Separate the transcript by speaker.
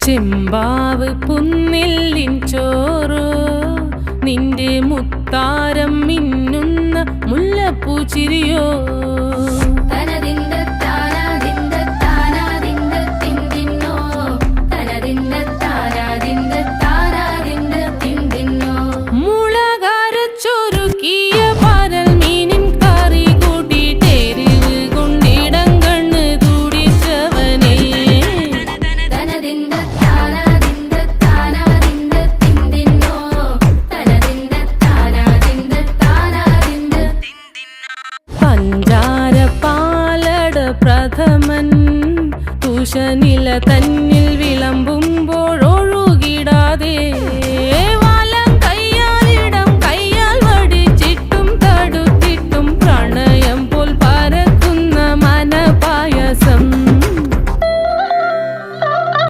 Speaker 1: ചെമ്പാവ് പുന്നെല്ലിൻ ചോറോ നിന്റെ മുത്താരം മിന്നുന്ന മുല്ലപ്പൂച്ചിരിയോ പഞ്ചാര പാലട പ്രഥമൻ തുഷനില തന്നെ